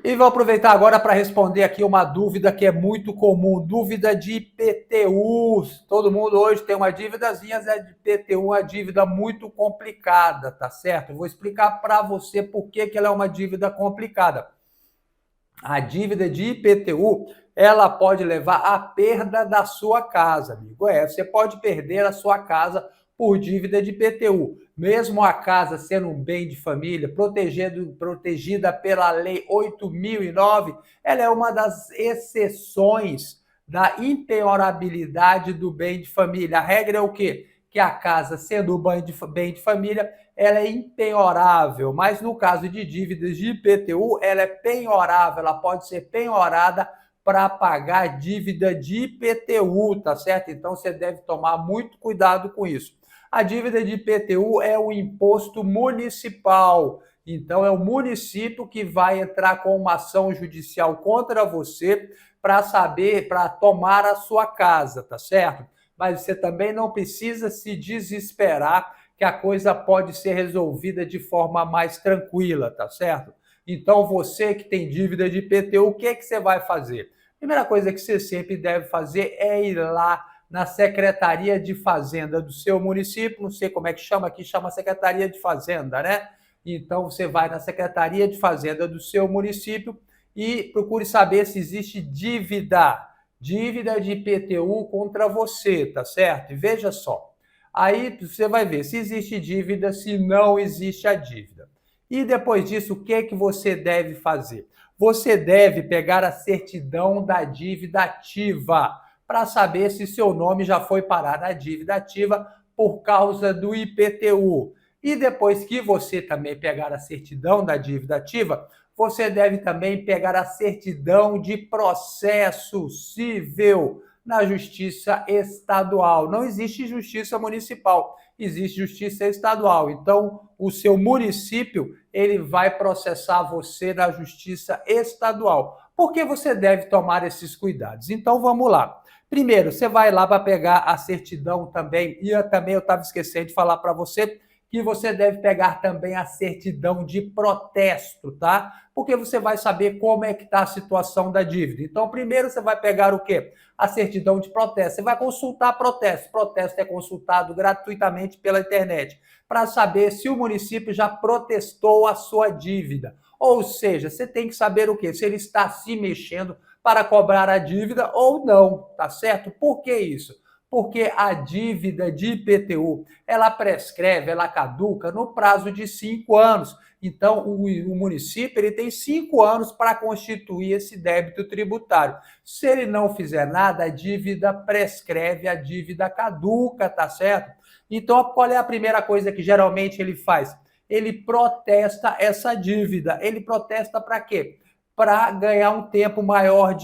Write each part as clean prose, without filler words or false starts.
E vou aproveitar agora para responder aqui uma dúvida que é muito comum, dúvida de IPTU. Todo mundo hoje tem uma dívidazinha de IPTU, uma dívida muito complicada, tá certo? Eu vou explicar para você por que ela é uma dívida complicada. A dívida de IPTU, ela pode levar à perda da sua casa, amigo. Você pode perder a sua casa por dívida de IPTU. Mesmo a casa sendo um bem de família, protegida pela Lei 8.009, ela é uma das exceções da impenhorabilidade do bem de família. A regra é o quê? Que a casa, sendo bem de família, ela é impenhorável, mas no caso de dívidas de IPTU, ela é penhorável, ela pode ser penhorada para pagar dívida de IPTU, tá certo? Então você deve tomar muito cuidado com isso. A dívida de IPTU é o imposto municipal, então é o município que vai entrar com uma ação judicial contra você para tomar a sua casa, tá certo? Mas você também não precisa se desesperar, que a coisa pode ser resolvida de forma mais tranquila, tá certo? Então, você que tem dívida de IPTU, o que você vai fazer? Primeira coisa que você sempre deve fazer é ir lá na Secretaria de Fazenda do seu município, não sei como é que chama aqui, chama Secretaria de Fazenda, né? Então, você vai na Secretaria de Fazenda do seu município e procure saber se existe dívida de IPTU contra você, tá certo? E veja só, aí você vai ver se existe dívida, se não existe a dívida. E depois disso, o que você deve fazer? Você deve pegar a certidão da dívida ativa para saber se seu nome já foi parar na dívida ativa por causa do IPTU. E depois que você também pegar a certidão da dívida ativa, você deve também pegar a certidão de processo civil na justiça estadual. Não existe justiça municipal, existe justiça estadual. Então, o seu município, ele vai processar você na justiça estadual. Por que você deve tomar esses cuidados? Então, vamos lá. Primeiro, você vai lá para pegar a certidão também, e eu estava esquecendo de falar para você que você deve pegar também a certidão de protesto, tá? Porque você vai saber como é que está a situação da dívida. Então, primeiro você vai pegar o quê? A certidão de protesto. Você vai consultar protesto. Protesto é consultado gratuitamente pela internet para saber se o município já protestou a sua dívida. Ou seja, você tem que saber o quê? Se ele está se mexendo para cobrar a dívida ou não, tá certo? Por que isso? Porque a dívida de IPTU, ela prescreve, ela caduca no prazo de 5 anos. Então, o município ele tem 5 anos para constituir esse débito tributário. Se ele não fizer nada, a dívida prescreve, a dívida caduca, tá certo? Então, qual é a primeira coisa que geralmente ele faz? Ele protesta essa dívida. Ele protesta para quê? Para ganhar um tempo maior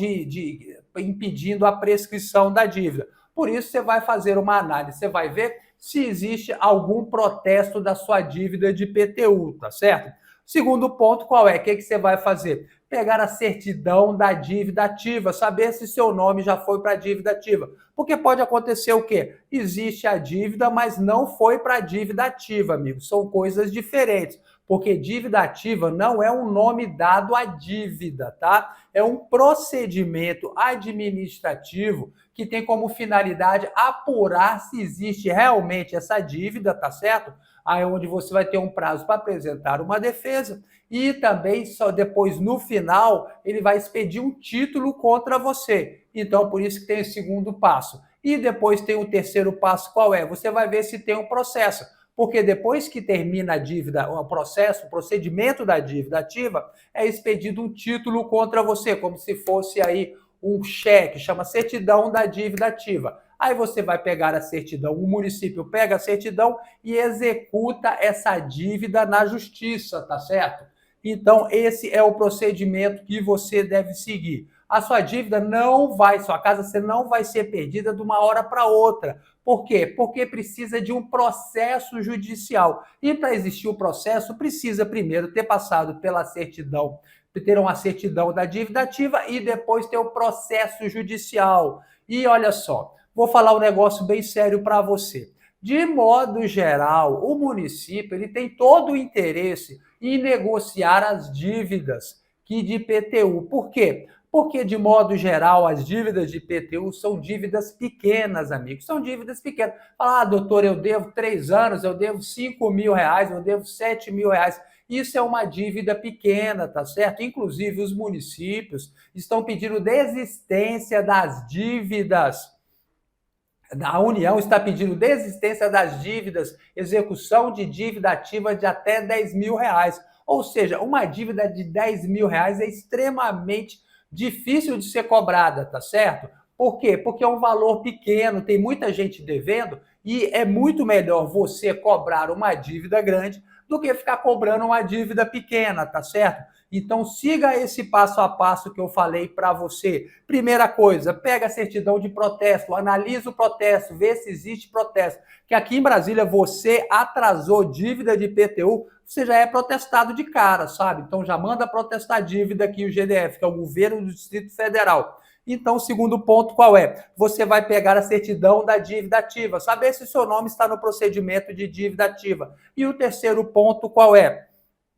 impedindo a prescrição da dívida. Por isso, você vai fazer uma análise, você vai ver se existe algum protesto da sua dívida de IPTU, tá certo? Segundo ponto, qual é? O que você vai fazer? Pegar a certidão da dívida ativa, saber se seu nome já foi para a dívida ativa. Porque pode acontecer o quê? Existe a dívida, mas não foi para a dívida ativa, amigo. São coisas diferentes. Porque dívida ativa não é um nome dado à dívida, tá? É um procedimento administrativo que tem como finalidade apurar se existe realmente essa dívida, tá certo? Aí onde você vai ter um prazo para apresentar uma defesa e também só depois no final ele vai expedir um título contra você. Então por isso que tem o segundo passo. E depois tem o terceiro passo, qual é? Você vai ver se tem um processo. Porque depois que termina a dívida, o processo, o procedimento da dívida ativa, é expedido um título contra você, como se fosse aí um cheque, chama certidão da dívida ativa. Aí você vai pegar a certidão, o município pega a certidão e executa essa dívida na justiça, tá certo? Então, esse é o procedimento que você deve seguir. A sua dívida não vai, sua casa você não vai ser perdida de uma hora para outra. Por quê? Porque precisa de um processo judicial. E para existir o processo, precisa primeiro ter passado pela certidão, ter uma certidão da dívida ativa e depois ter o processo judicial. E olha só, vou falar um negócio bem sério para você. De modo geral, o município ele tem todo o interesse em negociar as dívidas que de IPTU. Por quê? Porque, de modo geral, as dívidas de IPTU são dívidas pequenas, amigos. São dívidas pequenas. Fala, doutor, eu devo 3 anos, eu devo 5 mil reais, eu devo 7 mil reais. Isso é uma dívida pequena, tá certo? Inclusive, os municípios estão pedindo desistência das dívidas. A União está pedindo desistência das dívidas, execução de dívida ativa de até 10 mil reais. Ou seja, uma dívida de 10 mil reais é extremamente difícil de ser cobrada, tá certo? Por quê? Porque é um valor pequeno, tem muita gente devendo e é muito melhor você cobrar uma dívida grande do que ficar cobrando uma dívida pequena, tá certo? Então siga esse passo a passo que eu falei para você. Primeira coisa, pega a certidão de protesto, analisa o protesto, vê se existe protesto. Que aqui em Brasília você atrasou dívida de IPTU, você já é protestado de cara, sabe? Então já manda protestar a dívida aqui o GDF, que é o Governo do Distrito Federal. Então, o segundo ponto qual é? Você vai pegar a certidão da dívida ativa, saber se o seu nome está no procedimento de dívida ativa. E o terceiro ponto qual é?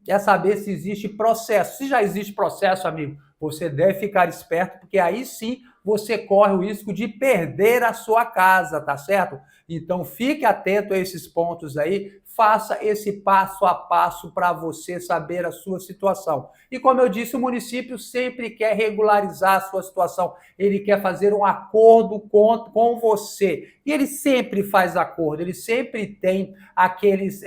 É saber se existe processo. Se já existe processo, amigo, você deve ficar esperto, porque aí sim você corre o risco de perder a sua casa, tá certo? Então fique atento a esses pontos aí, faça esse passo a passo para você saber a sua situação. E como eu disse, o município sempre quer regularizar a sua situação, ele quer fazer um acordo com você. E ele sempre faz acordo, ele sempre tem aqueles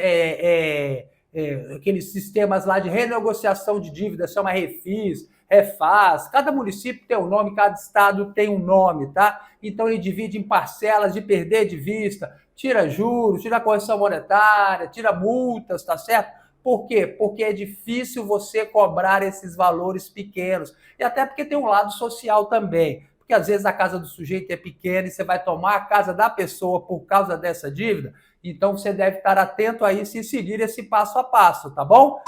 sistemas lá de renegociação de dívidas, chama Refis, Refaz, cada município tem um nome, cada estado tem um nome, tá? Então ele divide em parcelas de perder de vista, tira juros, tira correção monetária, tira multas, tá certo? Por quê? Porque é difícil você cobrar esses valores pequenos. E até porque tem um lado social também. Porque às vezes a casa do sujeito é pequena e você vai tomar a casa da pessoa por causa dessa dívida. Então você deve estar atento a isso e seguir esse passo a passo, tá bom?